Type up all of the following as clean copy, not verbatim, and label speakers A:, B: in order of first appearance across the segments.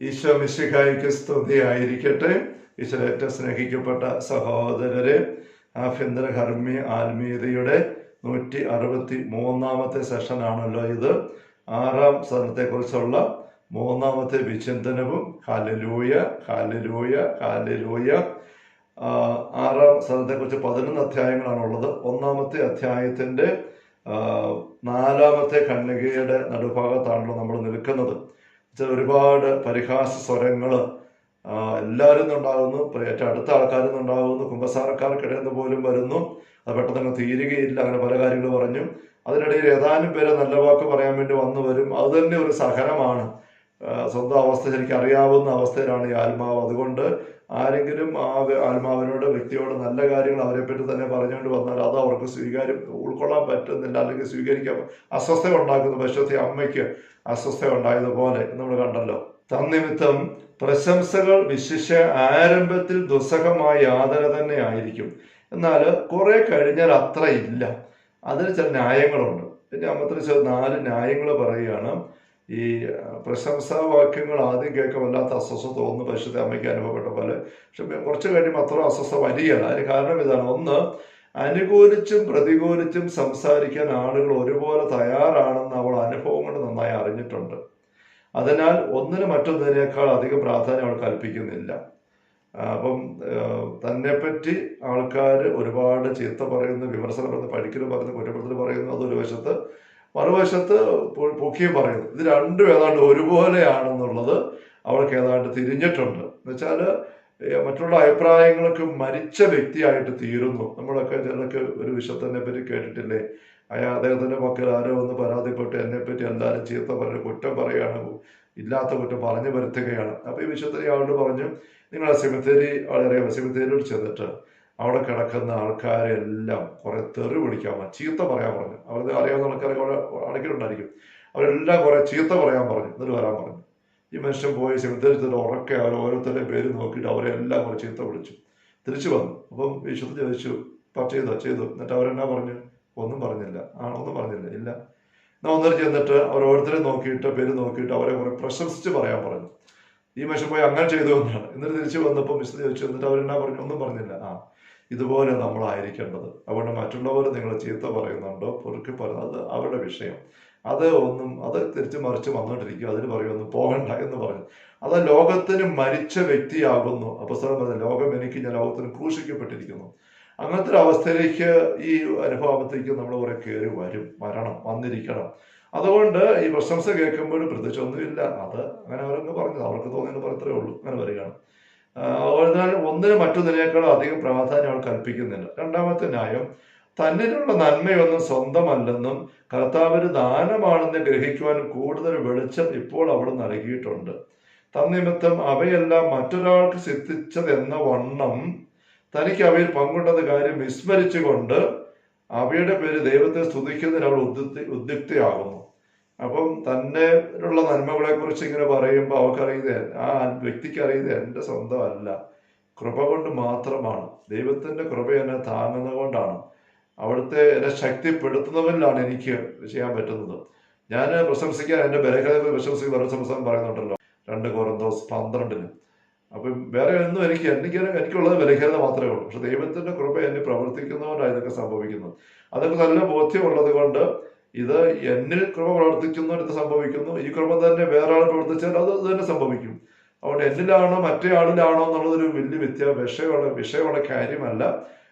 A: ഈശോ മിശിഹായ്ക്ക് സ്തുതിയായിരിക്കട്ടെ. ഈശോയുടെ ഏറ്റവും സ്നേഹിക്കപ്പെട്ട സഹോദരരെ, ആഭ്യന്തര കർമ്മി ആത്മീയതയുടെ 163 സെഷനാണല്ലോ ഇത്. 6-ാം സ്ഥലത്തെക്കുറിച്ചുള്ള 3-ാമത്തെ വിചിന്തനവും. ഹല്ലേലൂയ, ഹല്ലേലൂയ, ഹല്ലേലൂയ. 6-ാം സ്ഥലത്തെക്കുറിച്ച് 11 അധ്യായങ്ങളാണുള്ളത്. 1-ാമത്തെ അധ്യായത്തിൻ്റെ 4-ാമത്തെ ഖണ്ഡികയുടെ നടുഭാഗത്താണല്ലോ നമ്മൾ നിൽക്കുന്നത്. ഒരുപാട് പരിഹാസ സ്വരങ്ങൾ എല്ലാവരും ഉണ്ടാകുന്നു, ഏറ്റവും അടുത്ത ആൾക്കാരിൽ നിന്നുണ്ടാകുന്നു, കുമ്പസാരക്കാർക്കിടയിൽ നിന്ന് പോലും വരുന്നു. അത് പെട്ടെന്ന് തീരുകയില്ല. അങ്ങനെ പല കാര്യങ്ങൾ പറഞ്ഞു. അതിനിടയിൽ ഏതാനും പേരെ നല്ല വാക്ക് പറയാൻ വേണ്ടി വന്നു വരും. അത് തന്നെ ഒരു സഹനമാണ്. സ്വന്തം അവസ്ഥ ശരിക്കും അറിയാവുന്ന അവസ്ഥയിലാണ് ഈ ആത്മാവ്. അതുകൊണ്ട് ആരെങ്കിലും ആ ആത്മാവിനോട്, വ്യക്തിയോട് നല്ല കാര്യങ്ങൾ അവരെപ്പറ്റി തന്നെ പറഞ്ഞുകൊണ്ട് വന്നാൽ അത് അവർക്ക് ഉൾക്കൊള്ളാൻ പറ്റുന്നില്ല, അല്ലെങ്കിൽ സ്വീകരിക്കാൻ അസ്വസ്ഥ ഉണ്ടാക്കുന്നു. പശുവത്തെ അമ്മയ്ക്ക് അസ്വസ്ഥ ഉണ്ടായതുപോലെ നമ്മൾ കണ്ടല്ലോ. തന്നിമിത്തം പ്രശംസകൾ വിശിഷ്യ ആരംഭത്തിൽ ദുസ്സഹമായ യാതന തന്നെ ആയിരിക്കും. എന്നാൽ കുറെ കഴിഞ്ഞാൽ അത്ര ഇല്ല. അതിന് ചില ന്യായങ്ങളുണ്ട്. പിന്നെ അമ്മത്തിൽ 4 ന്യായങ്ങൾ പറയുകയാണ്. ഈ പ്രശംസാവാക്യങ്ങൾ ആദ്യം കേൾക്കാൻ വല്ലാത്ത അസ്വസ്ഥ തോന്നുന്നു, പശുത്തെ അമ്മയ്ക്ക് അനുഭവപ്പെട്ട പോലെ. പക്ഷെ കുറച്ച് കഴിയുമ്പോൾ അത്ര അസ്വസ്ഥ വരികയാണ്. അതിന് കാരണം ഇതാണ്. ഒന്ന്, അനുകൂലിച്ചും പ്രതികൂലിച്ചും സംസാരിക്കാൻ ആളുകൾ ഒരുപോലെ തയ്യാറാണെന്ന് അവൾ അനുഭവം കൊണ്ട് നന്നായി അറിഞ്ഞിട്ടുണ്ട്. അതിനാൽ ഒന്നിന് മറ്റൊന്നിനേക്കാൾ അധികം പ്രാധാന്യം അവൾ കൽപ്പിക്കുന്നില്ല. അപ്പം തന്നെപ്പറ്റി ആൾക്കാർ ഒരുപാട് ചീത്ത പറയുന്നു, വിമർശനം പറയുന്നു, പഴിക്കലും പറയുന്നു, കുറ്റപ്പെടുത്തൽ പറയുന്നു. അതൊരു വശത്ത്. മറുവശത്ത് പൊക്കിയും പറയുന്നു. ഇത് രണ്ടും ഏതാണ്ട് ഒരുപോലെയാണെന്നുള്ളത് അവൾക്ക് ഏതാണ്ട് തിരിഞ്ഞിട്ടുണ്ട്. എന്നുവെച്ചാൽ മറ്റുള്ള അഭിപ്രായങ്ങൾക്ക് മരിച്ച വ്യക്തിയായിട്ട് തീരുന്നു. നമ്മളൊക്കെ ചിലർക്ക് ഒരു വിശുദ്ധനെ പറ്റി കേട്ടിട്ടില്ലേ? അദ്ദേഹത്തിന്റെ മക്കൾ ആരോ ഒന്ന് പരാതിപ്പെട്ട് എന്നെപ്പറ്റി എല്ലാവരും ചീത്ത പറഞ്ഞ് കുറ്റം പറയുകയാണ്, ഇല്ലാത്ത കുറ്റം പറഞ്ഞു വരുത്തുകയാണ്. അപ്പൊ ഈ വിശുദ്ധനെ ആളോട് പറഞ്ഞു, നിങ്ങൾ ആ സെമിത്തേരി അറിയാമോ? സെമിത്തേരിയോട് ചെന്നിട്ട് അവിടെ കിടക്കുന്ന ആൾക്കാരെല്ലാം കുറെ തെറി വിളിക്കാൻ, ചീത്ത പറയാൻ പറഞ്ഞു. അവർക്ക് അറിയാവുന്ന ആൾക്കാരെ കുറെ അടക്കിയിട്ടുണ്ടായിരിക്കും. അവരെല്ലാം കുറെ ചീത്ത പറയാൻ പറഞ്ഞു, എന്നിട്ട് വരാൻ പറഞ്ഞു. ഈ മനുഷ്യൻ പോയി സെമിത്തേരി ചെന്നിട്ട് ഉറക്കെ അവർ ഓരോരുത്തരുടെ പേര് നോക്കിയിട്ട് അവരെല്ലാം കുറെ ചീത്ത വിളിച്ചു. തിരിച്ചു വന്നു. അപ്പം വിശുദ്ധ ചോദിച്ചു, ചെയ്തു. എന്നിട്ട് അവരെന്നാ പറഞ്ഞു? ഒന്നും പറഞ്ഞില്ല. ഒന്നും പറഞ്ഞില്ല. ഇല്ല. എന്നാൽ ഒന്നിട്ട് ചെന്നിട്ട് അവർ ഓരോരുത്തരെ നോക്കിയിട്ട് പേര് നോക്കിയിട്ട് അവരെ കുറെ പ്രശംസിച്ച് പറയാൻ പറഞ്ഞു. ഈ മനുഷ്യൻ പോയി അങ്ങനെ ചെയ്തു എന്നാണ്. എന്നിട്ട് തിരിച്ചു വന്നപ്പോൾ വിശുദ്ധ ചോദിച്ചു, എന്നിട്ട് അവരെന്നാ പറഞ്ഞു? ഒന്നും പറഞ്ഞില്ല. ഇതുപോലെ നമ്മളായിരിക്കേണ്ടത്. അതുകൊണ്ട് മറ്റുള്ളവർ നിങ്ങൾ ചീത്ത പറയുന്നുണ്ടോ, പൊറുക്കി പറയുന്നത്, അത് അവരുടെ വിഷയം. അത് തിരിച്ചു മറിച്ച് വന്നോണ്ടിരിക്കും. അതിന് പറയുമൊന്നും പോകണ്ട എന്ന് പറഞ്ഞു. അത് ലോകത്തിന് മരിച്ച വ്യക്തിയാകുന്നു. അപ്പോസ്തലൻ പറഞ്ഞു, ലോകം എനിക്ക്, ഞാൻ ലോകത്തിന് ക്രൂശിക്കപ്പെട്ടിരിക്കുന്നു. അങ്ങനത്തെ ഒരു അവസ്ഥയിലേക്ക്, ഈ അനുഭവത്തേക്ക് നമ്മൾ കുറെ കയറി വരണം, വന്നിരിക്കണം. അതുകൊണ്ട് ഈ പ്രശംസ കേൾക്കുമ്പോഴും പ്രത്യേകിച്ചൊന്നുമില്ല. അത് അങ്ങനെ അവരൊന്ന് പറഞ്ഞത്, അവർക്ക് തോന്നിയെന്ന് പറയത്രേ ഉള്ളൂ. അങ്ങനെ വരികയാണ്. അതിനാൽ ഒന്നിന് മറ്റൊന്നിനേക്കാൾ അധികം പ്രാധാന്യം അവൾ കൽപ്പിക്കുന്നില്ല. 2-ാമത്തെ ന്യായം, തന്നിലുള്ള നന്മയൊന്നും സ്വന്തമല്ലെന്നും കർത്താവിന് ദാനമാണെന്ന് ഗ്രഹിക്കുവാൻ കൂടുതൽ വെളിച്ചം ഇപ്പോൾ അവൾ നൽകിയിട്ടുണ്ട്. തന്നിമിത്തം അവയെല്ലാം മറ്റൊരാൾക്ക് സിദ്ധിച്ചതെന്ന വണ്ണം തനിക്ക് അവയിൽ പങ്കുണ്ടെന്ന കാര്യം വിസ്മരിച്ചുകൊണ്ട് അവയുടെ പേര് ദൈവത്തെ സ്തുതിക്കുന്നതിന് അവൾ ഉദ്യുക്തയാകുന്നു. അപ്പം തന്നെ ഉള്ള നന്മകളെ കുറിച്ച് ഇങ്ങനെ പറയുമ്പോൾ അവൾക്കറിയുന്നത്, ആ വ്യക്തിക്ക് അറിയുന്നത് എൻ്റെ സ്വന്തമല്ല, കൃപ കൊണ്ട് മാത്രമാണ്. ദൈവത്തിന്റെ കൃപ എന്നെ താങ്ങുന്നത് കൊണ്ടാണ്, അവിടുത്തെ എന്നെ ശക്തിപ്പെടുത്തുന്നവരിലാണ് എനിക്ക് ചെയ്യാൻ പറ്റുന്നത്. ഞാൻ പ്രശംസിക്കാൻ, എൻ്റെ ബലഹീനതയെ പ്രശംസിക്കാൻ സംസ്ഥാനം പറയുന്നുണ്ടല്ലോ 2 കൊരിന്തോസ് 12. അപ്പം വേറെ ഒന്നും എനിക്കുള്ളത് ബലഹീനത മാത്രമേ ഉള്ളൂ. പക്ഷെ ദൈവത്തിന്റെ കൃപ എന്നെ പ്രവർത്തിക്കുന്നതുകൊണ്ടാണ് ഇതൊക്കെ സംഭവിക്കുന്നത്. അതൊക്കെ നല്ല ബോധ്യമുള്ളത് കൊണ്ട് ഇത് എന്നിൽ കൃപ പ്രവർത്തിക്കുന്നവർ ഇത് സംഭവിക്കുന്നു. ഈ കൃപ തന്നെ വേറെ ആൾ പ്രവർത്തിച്ചാൽ അത് തന്നെ സംഭവിക്കും. അതുകൊണ്ട് എന്നിലാണോ മറ്റേ ആളിലാണോ എന്നുള്ളതൊരു വലിയ വിഷയമുള്ള കാര്യമല്ല.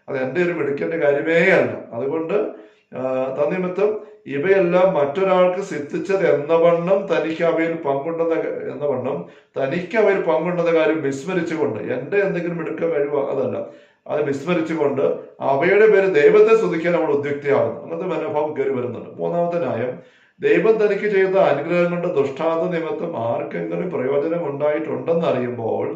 A: അത് എൻ്റെ ഒരു മിടുക്കന്റെ കാര്യമേ അല്ല. അതുകൊണ്ട് തന്നിമിത്തം ഇവയെല്ലാം മറ്റൊരാൾക്ക് സിദ്ധിച്ചത് എന്നവണ്ണം തനിക്ക് അവയിൽ പങ്കുണ്ടെന്ന കാര്യം വിസ്മരിച്ചുകൊണ്ട്, എൻ്റെ എന്തെങ്കിലും മിടുക്ക കഴിവ് അതല്ല, അത് വിസ്മരിച്ചുകൊണ്ട് അവയുടെ പേര് ദൈവത്തെ സ്തുതിക്കാൻ അവൾ ഉദ്യുക്തയാകുന്നു. അങ്ങനത്തെ മനോഭാവം കയറി വരുന്നുണ്ട്. 3-ാമത്തെ ന്യായം, ദൈവം തനിക്ക് ചെയ്ത അനുഗ്രഹം കൊണ്ട് ദുഷ്ടാന്ത നിമിത്തം ആർക്കെങ്കിലും പ്രയോജനം ഉണ്ടായിട്ടുണ്ടെന്ന് അറിയുമ്പോൾ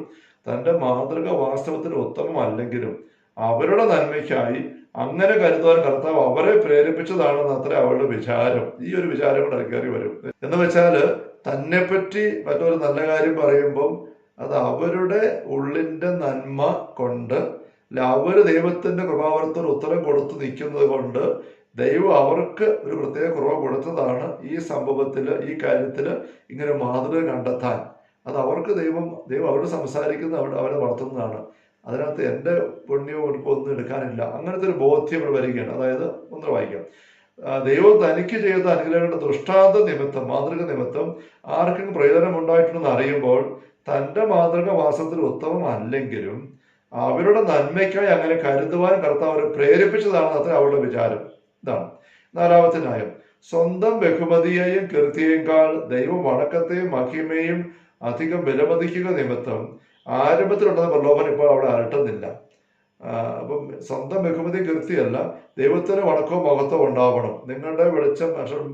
A: തന്റെ മാതൃക വാസ്തവത്തിൽ ഉത്തമമല്ലെങ്കിലും അവരുടെ നന്മയ്ക്കായി അങ്ങനെ കരുതാൻ കർത്താവ് അവരെ പ്രേരിപ്പിച്ചതാണെന്ന് അത്ര അവളുടെ വിചാരം. ഈ ഒരു വിചാരം കൂടെ കയറി വരും. എന്ന് വെച്ചാൽ തന്നെപ്പറ്റി മറ്റൊരു നല്ല കാര്യം പറയുമ്പം അത് അവരുടെ ഉള്ളിന്റെ നന്മ കൊണ്ട്, അവര് ദൈവത്തിന്റെ കൃപാവരത്തിന് ഉത്തരം കൊടുത്തു നിൽക്കുന്നത് കൊണ്ട് ദൈവം അവർക്ക് ഒരു പ്രത്യേക കൃപ കൊടുത്തതാണ് ഈ സംഭവത്തിൽ, ഈ കാര്യത്തിൽ ഇങ്ങനെ മാതൃക കണ്ടെത്താൻ. അത് അവർക്ക് ദൈവം അവരോട് സംസാരിക്കുന്ന അവരെ വളർത്തുന്നതാണ്. അതിനകത്ത് എൻ്റെ പുണ്യവും ഒന്നും എടുക്കാനില്ല. അങ്ങനത്തെ ഒരു ബോധ്യം ഇവിടെ വരികയാണ്. അതായത് ഒന്ന് വായിക്കാം. ദൈവം തനിക്ക് ചെയ്ത അനുഗ്രഹങ്ങളുടെ ദൃഷ്ടാന്ത നിമിത്തം, മാതൃക നിമിത്തം ആർക്കും പ്രയോജനം ഉണ്ടായിട്ടുണ്ടെന്ന് അറിയുമ്പോൾ തൻ്റെ മാതൃക വാസത്തിൽ ഉത്തമമല്ലെങ്കിലും അവരുടെ നന്മയ്ക്കായി അങ്ങനെ കരുതുവാൻ കർത്താവ് അവരെ പ്രേരിപ്പിച്ചതാണ് അത്ര അവരുടെ വിചാരം. ഇതാണ് 4-ാമത്തെ ന്യായം. സ്വന്തം ബഹുമതിയെയും കീർത്തിയേക്കാൾ ദൈവം വണക്കത്തെയും മഹിമയും അധികം വിലമതിക്കുക നിമിത്തം ആരംഭത്തിലുണ്ടെന്ന പ്രലോഭനം ഇപ്പോൾ അവിടെ അലട്ടുന്നില്ല. അപ്പം സ്വന്തം ബഹുമതി കീർത്തിയല്ല, ദൈവത്തിന് വണക്കവും മഹത്വം ഉണ്ടാവണം. നിങ്ങളുടെ വെളിച്ചം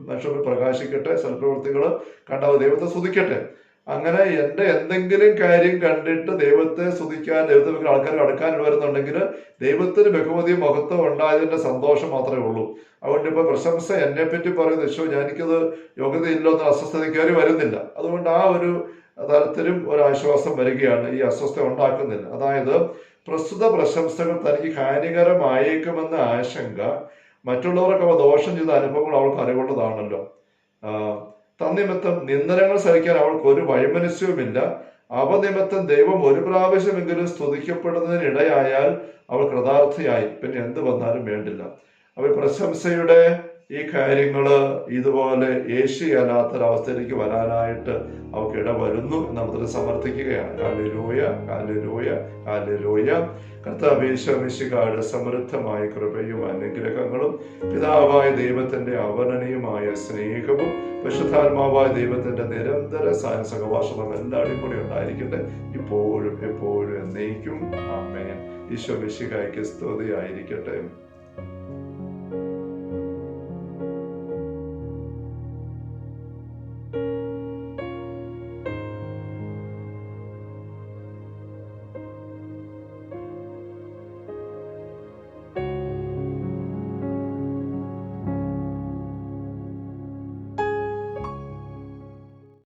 A: മനുഷ്യർ പ്രകാശിക്കട്ടെ, സൽപ്രവൃത്തികൾ കണ്ടാവും ദൈവത്തെ സ്തുതിക്കട്ടെ. അങ്ങനെ എൻ്റെ എന്തെങ്കിലും കാര്യം കണ്ടിട്ട് ദൈവത്തെ സ്തുതിക്കാൻ, ദൈവത്തെ ആൾക്കാർ അടുക്കാൻ വരുന്നുണ്ടെങ്കിൽ ദൈവത്തിന് ബഹുമതിയും മഹത്വം ഉണ്ടായതിൻ്റെ സന്തോഷം മാത്രമേ ഉള്ളൂ. അതുകൊണ്ട് ഇപ്പോൾ പ്രശംസ എന്നെപ്പറ്റി പറയുന്ന യേശോ എനിക്കത് യോഗ്യതയില്ലോ എന്ന് അസ്വസ്ഥത കയറി വരുന്നില്ല. അതുകൊണ്ട് ആ ഒരു തരത്തിലും ഒരാശ്വാസം വരികയാണ്, ഈ അസ്വസ്ഥത ഉണ്ടാക്കുന്നില്ല. അതായത് പ്രസ്തുത പ്രശംസകൾ തനിക്ക് ഹാനികരമായേക്കുമെന്ന ആശങ്ക മറ്റുള്ളവർക്ക് അവ ദോഷം ചെയ്ത അനുഭവങ്ങൾ അവൾക്ക് അറിവുള്ളതാണല്ലോ. തന്നിമിത്തം നിന്ദനങ്ങൾ സഹിക്കാൻ അവൾക്ക് ഒരു വൈമനസ്യവുമില്ല. അവ നിമിത്തം ദൈവം ഒരു പ്രാവശ്യമെങ്കിലും സ്തുതിക്കപ്പെടുന്നതിനിടയായാൽ അവൾ കൃതാർത്ഥയായി, പിന്നെ എന്ത് വന്നാലും വേണ്ടില്ല. അപ്പൊ പ്രശംസയുടെ ഈ കാര്യങ്ങള് ഇതുപോലെ യേശുവല്ലാത്തൊരവസ്ഥയിലേക്ക് വരാനായിട്ട് അവർക്ക് ഇടവരുന്നു എന്ന് നമ്മൾ സമർത്ഥിക്കുകയാണ്. ഹല്ലേലൂയ, ഹല്ലേലൂയ, ഹല്ലേലൂയ. കർത്താവേ ഈശോമിശിഹായുടെ സമൃദ്ധമായ കൃപയും അനുഗ്രഹങ്ങളും പിതാവായ ദൈവത്തിന്റെ അവർണ്ണനീയമായ സ്നേഹവും പരിശുദ്ധാത്മാവായ ദൈവത്തിന്റെ നിരന്തര സഹവാസവും എല്ലാവരും കൂടി ഉണ്ടായിരിക്കട്ടെ, ഇപ്പോഴും എപ്പോഴും എന്നേക്കും. ആമേൻ. ഈശോമിശിഹായ്ക്ക് സ്തുതിയായിരിക്കട്ടെ.